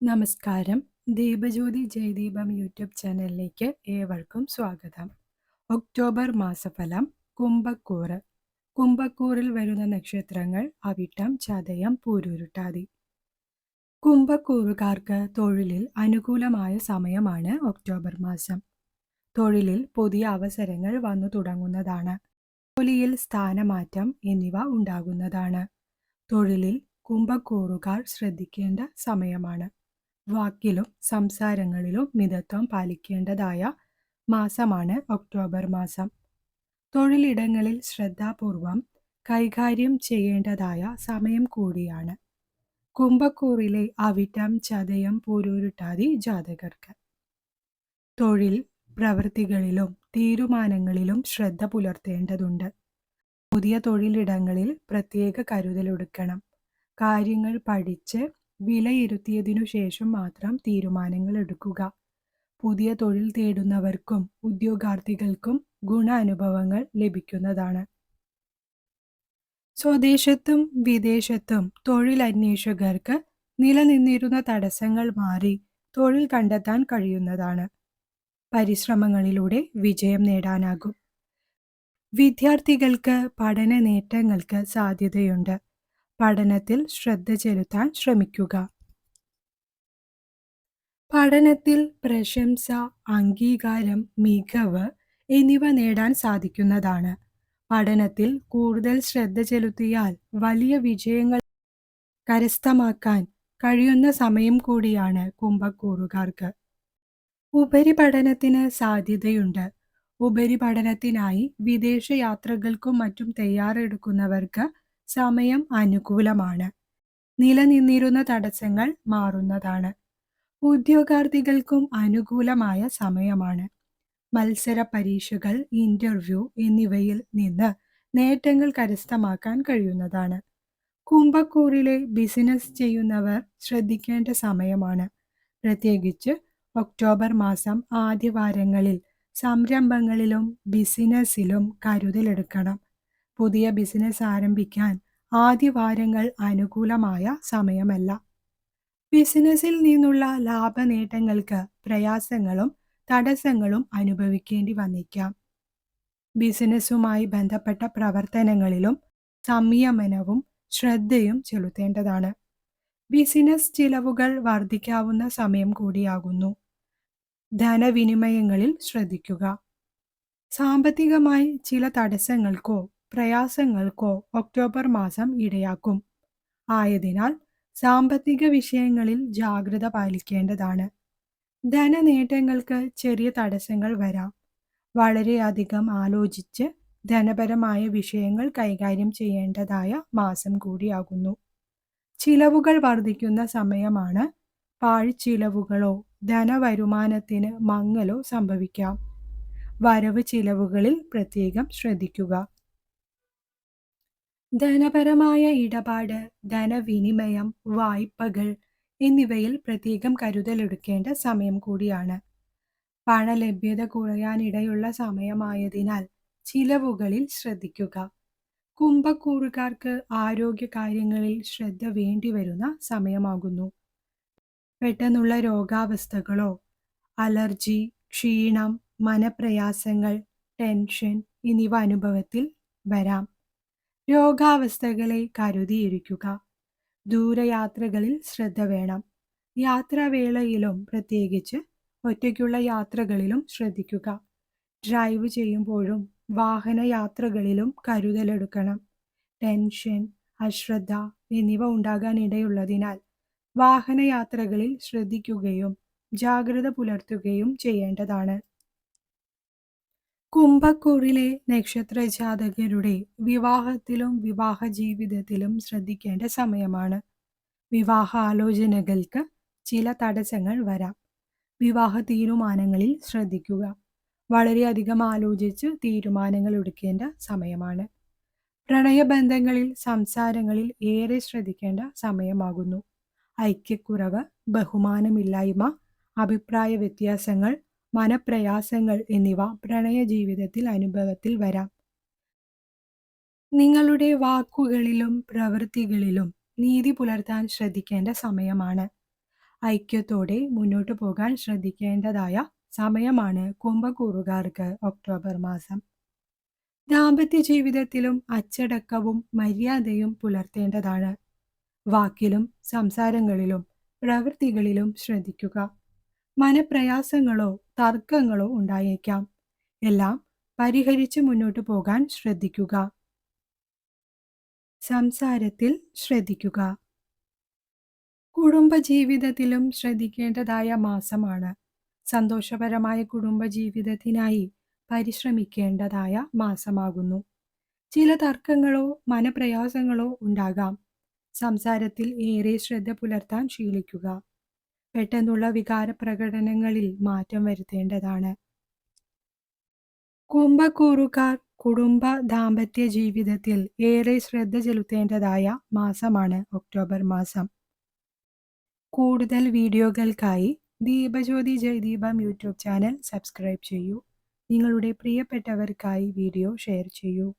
നമസ്കാരം. ദീപജ്യോതി ജയദീപം യൂട്യൂബ് ചാനലിലേക്ക് ഏവർക്കും സ്വാഗതം. ഒക്ടോബർ മാസഫലം. കുംഭക്കൂറ്. കുംഭക്കൂറിൽ വരുന്ന നക്ഷത്രങ്ങൾ അവിട്ടം, ചതയം, പൂരുരുട്ടാതി. കുംഭക്കൂറുകാർക്ക് തൊഴിലിൽ അനുകൂലമായ സമയമാണ് ഒക്ടോബർ മാസം. തൊഴിലിൽ പുതിയ അവസരങ്ങൾ വന്നു തുടങ്ങുന്നതാണ്. ജോലിയിൽ സ്ഥാനമാറ്റം എന്നിവ ഉണ്ടാകുന്നതാണ്. തൊഴിലിൽ കുംഭക്കൂറുകാർ ശ്രദ്ധിക്കേണ്ട സമയമാണ്. വാക്കിലും സംസാരങ്ങളിലും മിതത്വം പാലിക്കേണ്ടതായ മാസമാണ് ഒക്ടോബർ മാസം. തൊഴിലിടങ്ങളിൽ ശ്രദ്ധാപൂർവം കൈകാര്യം ചെയ്യേണ്ടതായ സമയം കൂടിയാണ്. കുംഭക്കൂറിലെ അവിട്ടം, ചതയം, പൂരുരുട്ടാതി ജാതകർക്ക് തൊഴിൽ പ്രവൃത്തികളിലും തീരുമാനങ്ങളിലും ശ്രദ്ധ പുലർത്തേണ്ടതുണ്ട്. പുതിയ തൊഴിലിടങ്ങളിൽ പ്രത്യേക കരുതലെടുക്കണം. കാര്യങ്ങൾ പഠിച്ച് വിലയിരുത്തിയതിനു ശേഷം മാത്രം തീരുമാനങ്ങൾ എടുക്കുക. പുതിയ തൊഴിൽ തേടുന്നവർക്കും ഉദ്യോഗാർത്ഥികൾക്കും ഗുണാനുഭവങ്ങൾ ലഭിക്കുന്നതാണ്. സ്വദേശത്തും വിദേശത്തും തൊഴിലന്വേഷകർക്ക് നിലനിന്നിരുന്ന തടസ്സങ്ങൾ മാറി തൊഴിൽ കണ്ടെത്താൻ കഴിയുന്നതാണ്. പരിശ്രമങ്ങളിലൂടെ വിജയം നേടാനാകും. വിദ്യാർത്ഥികൾക്ക് പഠന നേട്ടങ്ങൾക്ക് സാധ്യതയുണ്ട്. പഠനത്തിൽ ശ്രദ്ധ ചെലുത്താൻ ശ്രമിക്കുക. പഠനത്തിൽ പ്രശംസ, അംഗീകാരം, മികവ് എന്നിവ നേടാൻ സാധിക്കുന്നതാണ്. പഠനത്തിൽ കൂടുതൽ ശ്രദ്ധ ചെലുത്തിയാൽ വലിയ വിജയങ്ങൾ കരസ്ഥമാക്കാൻ കഴിയുന്ന സമയം കൂടിയാണ് കുംഭക്കൂറുകാർക്ക്. ഉപരിപഠനത്തിന് സാധ്യതയുണ്ട്. ഉപരിപഠനത്തിനായി വിദേശ യാത്രകൾക്കും മറ്റും തയ്യാറെടുക്കുന്നവർക്ക് സമയം അനുകൂലമാണ്. നിലനിന്നിരുന്ന തടസ്സങ്ങൾ മാറുന്നതാണ്. ഉദ്യോഗാർത്ഥികൾക്കും അനുകൂലമായ സമയമാണ്. മത്സര പരീക്ഷകൾ, ഇന്റർവ്യൂ എന്നിവയിൽ നിന്ന് നേട്ടങ്ങൾ കരസ്ഥമാക്കാൻ കഴിയുന്നതാണ്. കുംഭക്കൂറിലെ ബിസിനസ് ചെയ്യുന്നവർ ശ്രദ്ധിക്കേണ്ട സമയമാണ്. പ്രത്യേകിച്ച് ഒക്ടോബർ മാസം ആദ്യവാരങ്ങളിൽ സംരംഭങ്ങളിലും ബിസിനസ്സിലും കരുതലെടുക്കണം. പുതിയ ബിസിനസ് ആരംഭിക്കാൻ ആദ്യവാരങ്ങൾ അനുകൂലമായ സമയമല്ല. ബിസിനസ്സിൽ നിന്നുള്ള ലാഭനേട്ടങ്ങൾക്ക് പ്രയാസങ്ങളും തടസ്സങ്ങളും അനുഭവിക്കേണ്ടി വന്നേക്കാം. ബിസിനസ്സുമായി ബന്ധപ്പെട്ട പ്രവർത്തനങ്ങളിലും സംയമനവും ശ്രദ്ധയും ചെലുത്തേണ്ടതാണ്. ബിസിനസ് ചിലവുകൾ വർദ്ധിക്കാവുന്ന സമയം കൂടിയാകുന്നു. ധനവിനിമയങ്ങളിൽ ശ്രദ്ധിക്കുക. സാമ്പത്തികമായി ചില തടസ്സങ്ങൾക്കോ പ്രയാസങ്ങൾക്കോ ഒക്ടോബർ മാസം ഇടയാക്കും. ആയതിനാൽ സാമ്പത്തിക വിഷയങ്ങളിൽ ജാഗ്രത പാലിക്കേണ്ടതാണ്. ധനനേട്ടങ്ങൾക്ക് ചെറിയ തടസ്സങ്ങൾ വരാം. വളരെയധികം ആലോചിച്ച് ധനപരമായ വിഷയങ്ങൾ കൈകാര്യം ചെയ്യേണ്ടതായ മാസം കൂടിയാകുന്നു. ചിലവുകൾ വർദ്ധിക്കുന്ന സമയമാണ്. പാഴ്ചിലവുകളോ ധനവരുമാനത്തിന് മങ്ങലോ സംഭവിക്കാം. വരവ് ചിലവുകളിൽ പ്രത്യേകം ശ്രദ്ധിക്കുക. ധനപരമായ ഇടപാട്, ധനവിനിമയം, വായ്പകൾ എന്നിവയിൽ പ്രത്യേകം കരുതലെടുക്കേണ്ട സമയം കൂടിയാണ്. പണലഭ്യത കുറയാനിടയുള്ള സമയമായതിനാൽ ചിലവുകളിൽ ശ്രദ്ധിക്കുക. കുംഭക്കൂറുകാർക്ക് ആരോഗ്യകാര്യങ്ങളിൽ ശ്രദ്ധ വേണ്ടിവരുന്ന സമയമാകുന്നു. പെട്ടെന്നുള്ള രോഗാവസ്ഥകളോ അലർജി, ക്ഷീണം, മനപ്രയാസങ്ങൾ, ടെൻഷൻ എന്നിവ അനുഭവത്തിൽ വരാം. രോഗാവസ്ഥകളെ കരുതിയിരിക്കുക. ദൂരയാത്രകളിൽ ശ്രദ്ധ വേണം. യാത്രാവേളയിലും പ്രത്യേകിച്ച് ഒറ്റയ്ക്കുള്ള യാത്രകളിലും ശ്രദ്ധിക്കുക. ഡ്രൈവ് ചെയ്യുമ്പോഴും വാഹനയാത്രകളിലും കരുതലെടുക്കണം. ടെൻഷൻ, അശ്രദ്ധ എന്നിവ ഉണ്ടാകാനിടയുള്ളതിനാൽ വാഹനയാത്രകളിൽ ശ്രദ്ധിക്കുകയും ജാഗ്രത പുലർത്തുകയും ചെയ്യേണ്ടതാണ്. കുംഭക്കൂറിലെ നക്ഷത്രജാതകരുടെ വിവാഹത്തിലും വിവാഹ ജീവിതത്തിലും ശ്രദ്ധിക്കേണ്ട സമയമാണ്. വിവാഹ ആലോചനകൾക്ക് ചില തടസ്സങ്ങൾ വരാം. വിവാഹ തീരുമാനങ്ങളിൽ ശ്രദ്ധിക്കുക. വളരെയധികം ആലോചിച്ച് തീരുമാനങ്ങൾ എടുക്കേണ്ട സമയമാണ്. പ്രണയബന്ധങ്ങളിൽ സംസാരങ്ങളിൽ ഏറെ ശ്രദ്ധിക്കേണ്ട സമയമാകുന്നു. ഐക്യക്കുറവ്, ബഹുമാനമില്ലായ്മ, അഭിപ്രായ വ്യത്യാസങ്ങൾ, മനപ്രയാസങ്ങൾ എന്നിവ പ്രണയ ജീവിതത്തിൽ അനുഭവത്തിൽ വരാം. നിങ്ങളുടെ വാക്കുകളിലും പ്രവൃത്തികളിലും നീതി പുലർത്താൻ ശ്രദ്ധിക്കേണ്ട സമയമാണ്. ഐക്യത്തോടെ മുന്നോട്ടു പോകാൻ ശ്രദ്ധിക്കേണ്ടതായ സമയമാണ് കുംഭക്കൂറുകാർക്ക് ഒക്ടോബർ മാസം. ദാമ്പത്യ ജീവിതത്തിലും അച്ചടക്കവും മര്യാദയും പുലർത്തേണ്ടതാണ്. വാക്കിലും സംസാരങ്ങളിലും പ്രവൃത്തികളിലും ശ്രദ്ധിക്കുക. മനപ്രയാസങ്ങളോ തർക്കങ്ങളോ ഉണ്ടായേക്കാം. എല്ലാം പരിഹരിച്ച് മുന്നോട്ടു പോകാൻ ശ്രദ്ധിക്കുക. സംസാരത്തിൽ ശ്രദ്ധിക്കുക. കുടുംബജീവിതത്തിലും ശ്രദ്ധിക്കേണ്ടതായ മാസമാണ്. സന്തോഷപരമായ കുടുംബജീവിതത്തിനായി പരിശ്രമിക്കേണ്ടതായ മാസമാകുന്നു. ചില തർക്കങ്ങളോ മനപ്രയാസങ്ങളോ ഉണ്ടാകാം. സംസാരത്തിൽ ഏറെ ശ്രദ്ധ പുലർത്താൻ ശീലിക്കുക. പെട്ടെന്നുള്ള വികാരപ്രകടനങ്ങളിൽ മാറ്റം വരുത്തേണ്ടതാണ്. കുംഭക്കൂറുകാർ കുടുംബ ദാമ്പത്യ ജീവിതത്തിൽ ഏറെ ശ്രദ്ധ ചെലുത്തേണ്ടതായ മാസമാണ് ഒക്ടോബർ മാസം. കൂടുതൽ വീഡിയോകൾക്കായി Deepajyothi Jayadeepam YouTube channel subscribe ചെയ്യൂ. നിങ്ങളുടെ പ്രിയപ്പെട്ടവർക്കായി വീഡിയോ ഷെയർ ചെയ്യൂ.